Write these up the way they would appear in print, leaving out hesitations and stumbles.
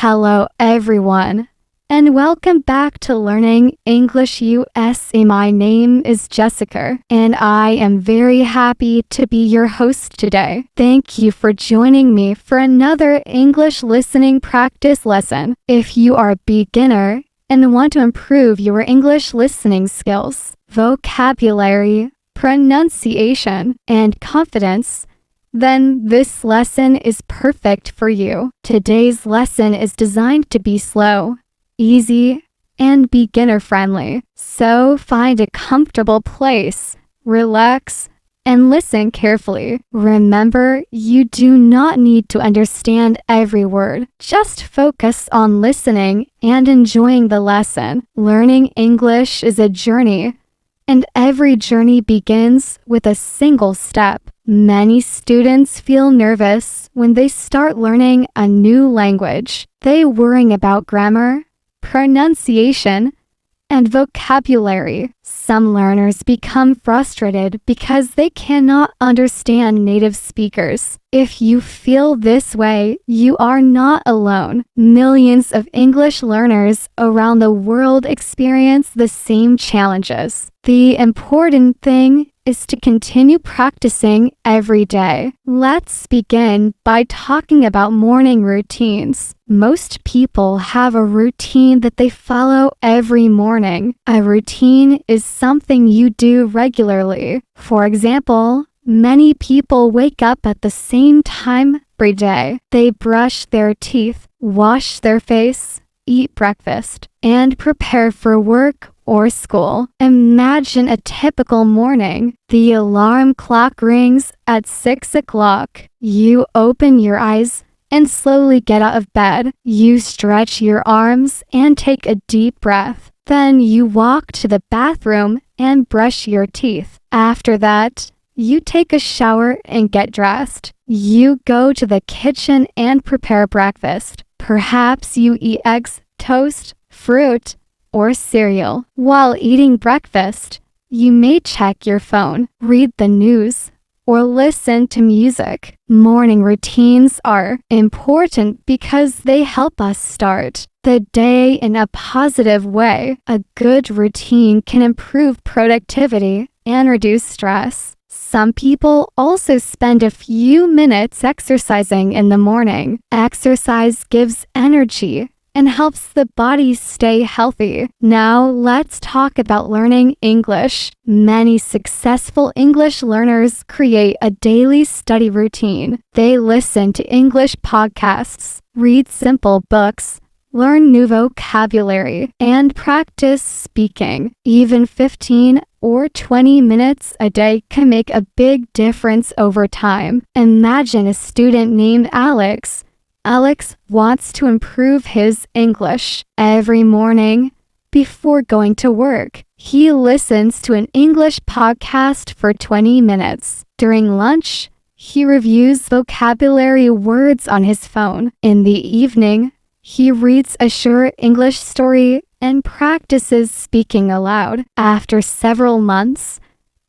Hello everyone, and welcome back to Learning English USA. My name is Jessica, and I am very happy to be your host today. Thank you for joining me for another English listening practice lesson. If you are a beginner and want to improve your English listening skills, vocabulary, pronunciation, and confidence, then this lesson is perfect for you. Today's lesson is designed to be slow, easy, and beginner-friendly. So find a comfortable place, relax, and listen carefully. Remember, you do not need to understand every word. Just focus on listening and enjoying the lesson. Learning English is a journey, and every journey begins with a single step. Many students feel nervous when they start learning a new language. They worry about grammar, pronunciation, and vocabulary. Some learners become frustrated because they cannot understand native speakers. If you feel this way, you are not alone. Millions of English learners around the world experience the same challenges. The important thing is to continue practicing every day. Let's begin by talking about morning routines. Most people have a routine that they follow every morning. A routine is something you do regularly. For example, many people wake up at the same time every day. They brush their teeth, wash their face, eat breakfast, and prepare for work or school. Imagine a typical morning. The alarm clock rings at 6 o'clock. You open your eyes and slowly get out of bed. You stretch your arms and take a deep breath. Then you walk to the bathroom and brush your teeth. After that, you take a shower and get dressed. You go to the kitchen and prepare breakfast. Perhaps you eat eggs, toast, fruit, or cereal. While eating breakfast, you may check your phone, read the news, or listen to music. Morning routines are important because they help us start the day in a positive way. A good routine can improve productivity and reduce stress. Some people also spend a few minutes exercising in the morning. Exercise gives energy and helps the body stay healthy. Now let's talk about learning English. Many successful English learners create a daily study routine. They listen to English podcasts, read simple books, learn new vocabulary, and practice speaking. Even 15 or 20 minutes a day can make a big difference over time. Imagine a student named Alex. Alex wants to improve his English. Every morning, before going to work, he listens to an English podcast for 20 minutes. During lunch, he reviews vocabulary words on his phone. In the evening, he reads a short English story and practices speaking aloud. After several months,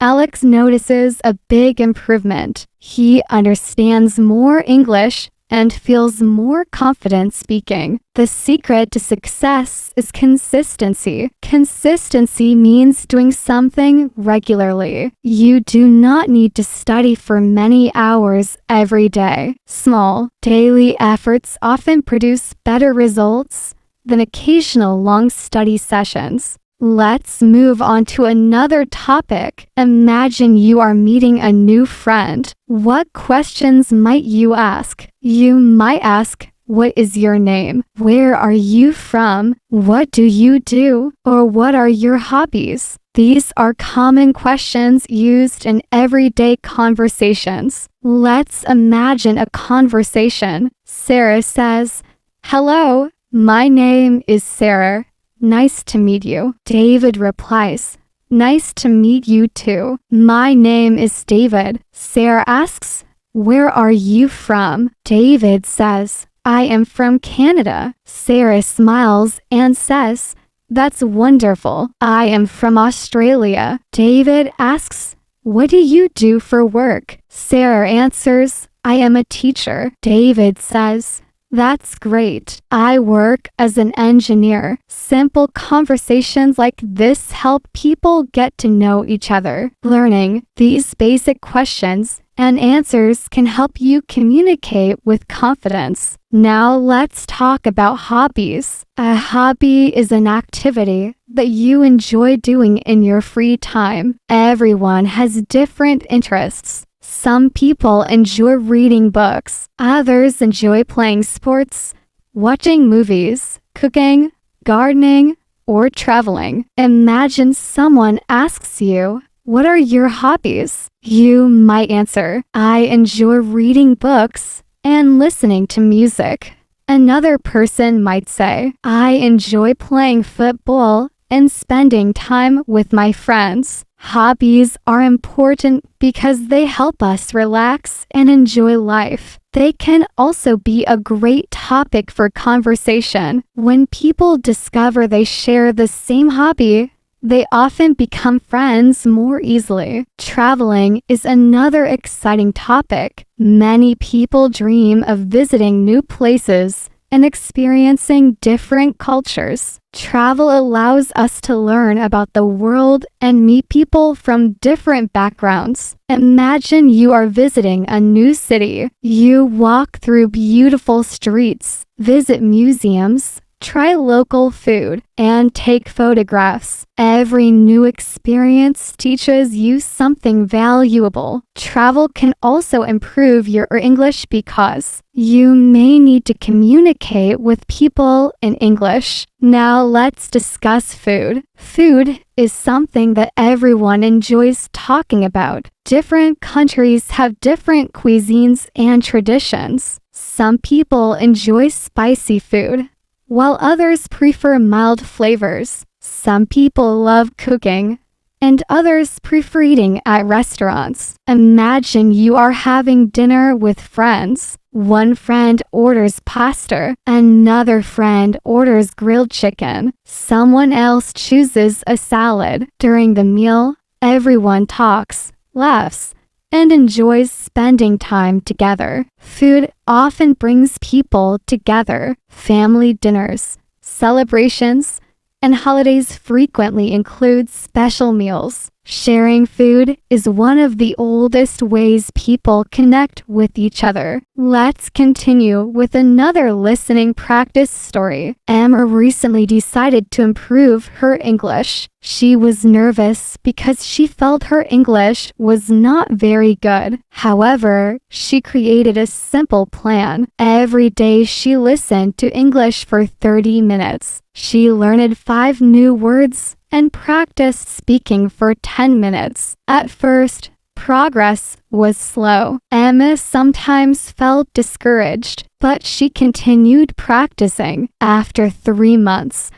Alex notices a big improvement. He understands more English and feels more confident speaking. The secret to success is consistency. Consistency means doing something regularly. You do not need to study for many hours every day. Small, daily efforts often produce better results than occasional long study sessions. Let's move on to another topic. Imagine you are meeting a new friend. What questions might you ask? You might ask, what is your name? Where are you from? What do you do? Or what are your hobbies? These are common questions used in everyday conversations. Let's imagine a conversation. Sarah says, "Hello, my name is Sarah. Nice to meet you." David replies, "Nice to meet you too. My name is David." Sarah asks, "Where are you from?" David says, "I am from Canada." Sarah smiles and says, "That's wonderful. I am from Australia." David asks, "What do you do for work?" Sarah answers, "I am a teacher." David says, That's great. I work as an engineer. Simple conversations like this help people get to know each other. Learning these basic questions and answers can help you communicate with confidence. Now let's talk about hobbies. A hobby is an activity that you enjoy doing in your free time. Everyone has different interests. Some people enjoy reading books. Others enjoy playing sports, watching movies, cooking, gardening, or traveling. Imagine someone asks you, "What are your hobbies?" You might answer, "I enjoy reading books and listening to music." Another person might say, "I enjoy playing football and spending time with my friends." Hobbies are important because they help us relax and enjoy life. They can also be a great topic for conversation. When people discover they share the same hobby, they often become friends more easily. Traveling is another exciting topic. Many people dream of visiting new places and experiencing different cultures. Travel allows us to learn about the world and meet people from different backgrounds. Imagine you are visiting a new city. You walk through beautiful streets, visit museums, try local food, and take photographs. Every new experience teaches you something valuable. Travel can also improve your English because you may need to communicate with people in English. Now let's discuss food. Food is something that everyone enjoys talking about. Different countries have different cuisines and traditions. Some people enjoy spicy food, while others prefer mild flavors. Some people love cooking, and others prefer eating at restaurants. Imagine you are having dinner with friends. One friend orders pasta, another friend orders grilled chicken. Someone else chooses a salad. During the meal, everyone talks, laughs, and enjoys spending time together. Food often brings people together. Family dinners, celebrations, and holidays frequently include special meals. Sharing food is one of the oldest ways people connect with each other. Let's continue with another listening practice story. Emma recently decided to improve her English. She was nervous because she felt her English was not very good. However, she created a simple plan. Every day she listened to English for 30 minutes. She learned 5 new words and practiced speaking for 10 minutes. At first, progress was slow. Emma sometimes felt discouraged, but she continued practicing. After 3 months,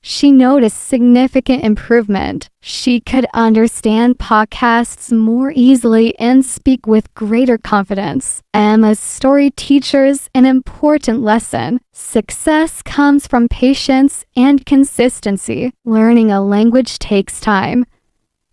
she noticed significant improvement. She could understand podcasts more easily and speak with greater confidence. Emma's story teaches an important lesson. Success comes from patience and consistency. Learning a language takes time,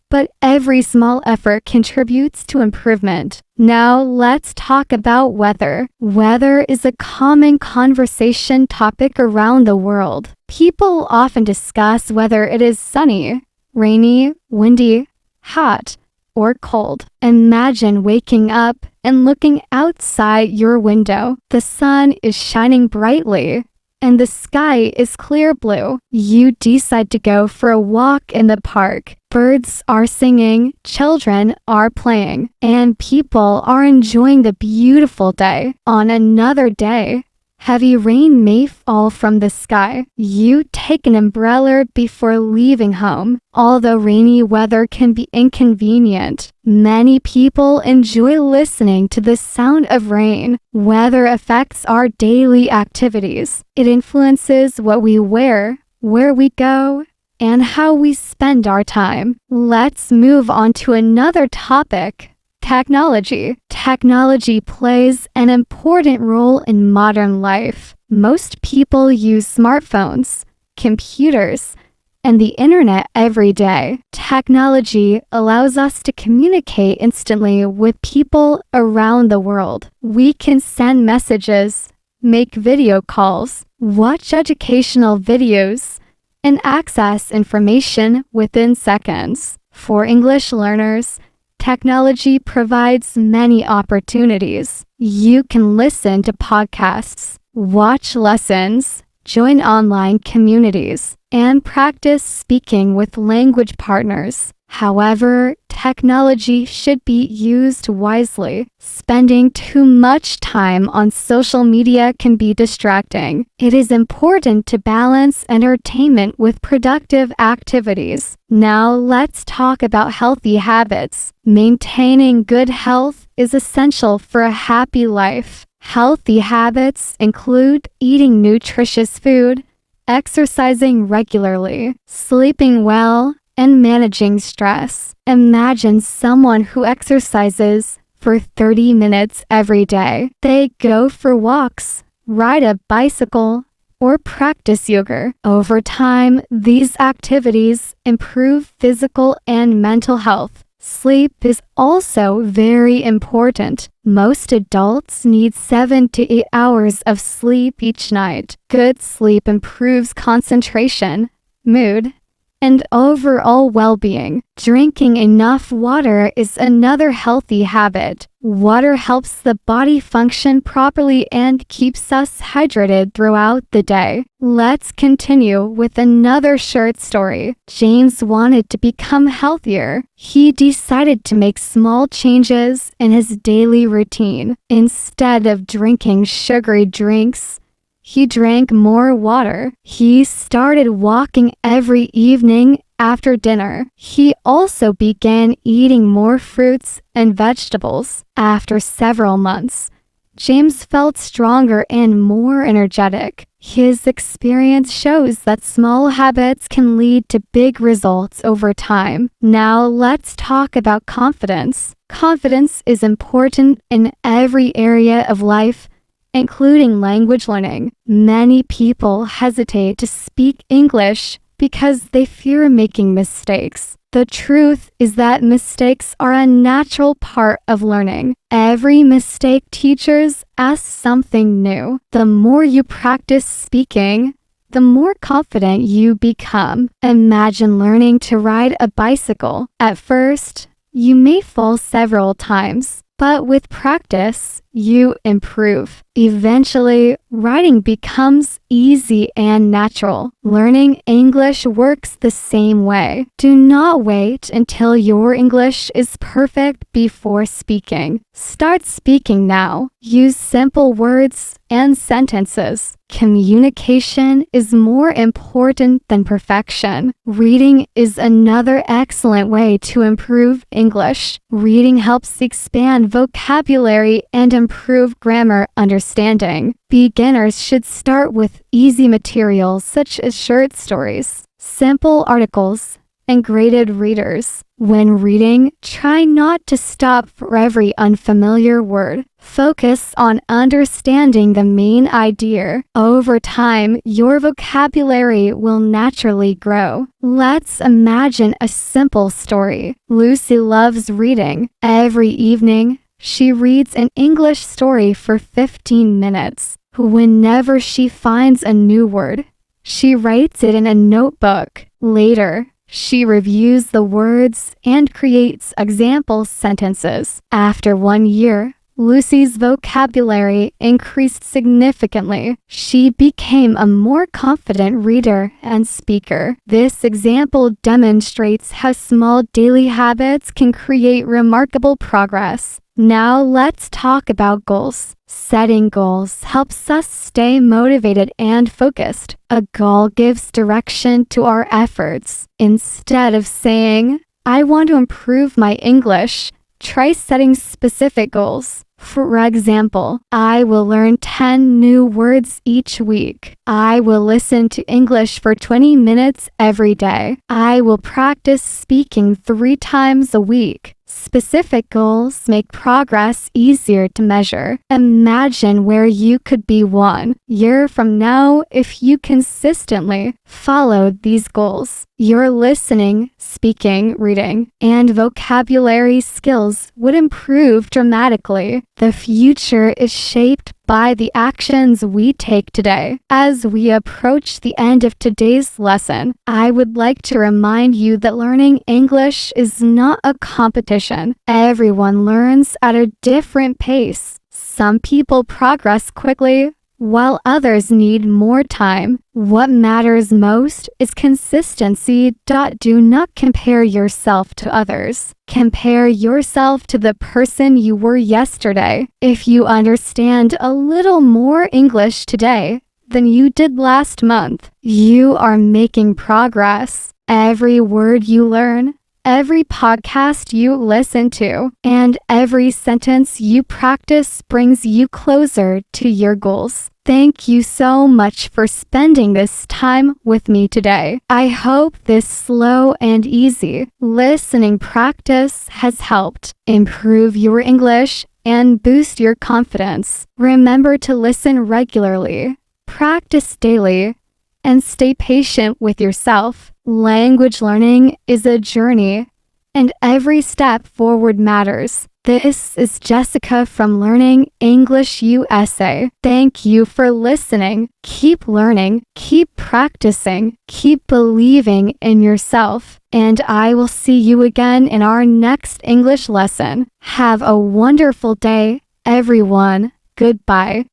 but every small effort contributes to improvement. Now let's talk about weather. Weather is a common conversation topic around the world. People often discuss whether it is sunny, rainy, windy, hot, or cold. Imagine waking up and looking outside your window. The sun is shining brightly, and the sky is clear blue. You decide to go for a walk in the park. Birds are singing, children are playing, and people are enjoying the beautiful day. On another day, heavy rain may fall from the sky. You take an umbrella before leaving home. Although rainy weather can be inconvenient, many people enjoy listening to the sound of rain. Weather affects our daily activities. It influences what we wear, where we go, and how we spend our time. Let's move on to another topic. Technology. Technology plays an important role in modern life. Most people use smartphones, computers, and the internet every day. Technology allows us to communicate instantly with people around the world. We can send messages, make video calls, watch educational videos, and access information within seconds. For English learners, technology provides many opportunities. You can listen to podcasts, watch lessons, join online communities, and practice speaking with language partners. However, technology should be used wisely. Spending too much time on social media can be distracting. It is important to balance entertainment with productive activities. Now let's talk about healthy habits. Maintaining good health is essential for a happy life. Healthy habits include eating nutritious food, exercising regularly, sleeping well, and managing stress. Imagine someone who exercises for 30 minutes every day. They go for walks, ride a bicycle, or practice yoga. Over time, these activities improve physical and mental health. Sleep is also very important. Most adults need 7 to 8 hours of sleep each night. Good sleep improves concentration, mood, and overall well-being. Drinking enough water is another healthy habit. Water helps the body function properly and keeps us hydrated throughout the day. Let's continue with another short story. James wanted to become healthier. He decided to make small changes in his daily routine. Instead of drinking sugary drinks, he drank more water. He started walking every evening after dinner. He also began eating more fruits and vegetables. After several months, James felt stronger and more energetic. His experience shows that small habits can lead to big results over time. Now let's talk about confidence. Confidence is important in every area of life, including language learning. Many people hesitate to speak English because they fear making mistakes. The truth is that mistakes are a natural part of learning. Every mistake teaches us something new. The more you practice speaking, the more confident you become. Imagine learning to ride a bicycle. At first, you may fall several times, but with practice, you improve. Eventually, writing becomes easy and natural. Learning English works the same way. Do not wait until your English is perfect before speaking. Start speaking now. Use simple words and sentences. Communication is more important than perfection. Reading is another excellent way to improve English. Reading helps expand vocabulary and improve grammar understanding. Beginners should start with easy materials such as short stories, simple articles, and graded readers. When reading, try not to stop for every unfamiliar word. Focus on understanding the main idea. Over time, your vocabulary will naturally grow. Let's imagine a simple story. Lucy loves reading. Every evening, she reads an English story for 15 minutes. Whenever she finds a new word, she writes it in a notebook. Later, she reviews the words and creates example sentences. After 1 year, Lucy's vocabulary increased significantly. She became a more confident reader and speaker. This example demonstrates how small daily habits can create remarkable progress. Now let's talk about goals. Setting goals helps us stay motivated and focused. A goal gives direction to our efforts. Instead of saying, "I want to improve my English," try setting specific goals. For example, I will learn 10 new words each week. I will listen to English for 20 minutes every day. I will practice speaking 3 times a week. Specific goals make progress easier to measure. Imagine where you could be 1 year from now if you consistently followed these goals. Your listening, speaking, reading, and vocabulary skills would improve dramatically. The future is shaped by the actions we take today. As we approach the end of today's lesson, I would like to remind you that learning English is not a competition. Everyone learns at a different pace. Some people progress quickly, while others need more time. What matters most is consistency. Do not compare yourself to others. Compare yourself to the person you were yesterday. If you understand a little more English today than you did last month, you are making progress. Every word you learn, every podcast you listen to, and every sentence you practice brings you closer to your goals. Thank you so much for spending this time with me today. I hope this slow and easy listening practice has helped improve your English and boost your confidence. Remember to listen regularly, practice daily, and stay patient with yourself. Language learning is a journey, and every step forward matters. This is Jessica from Learning English USA. Thank you for listening. Keep learning, keep practicing, keep believing in yourself, and I will see you again in our next English lesson. Have a wonderful day, everyone. Goodbye.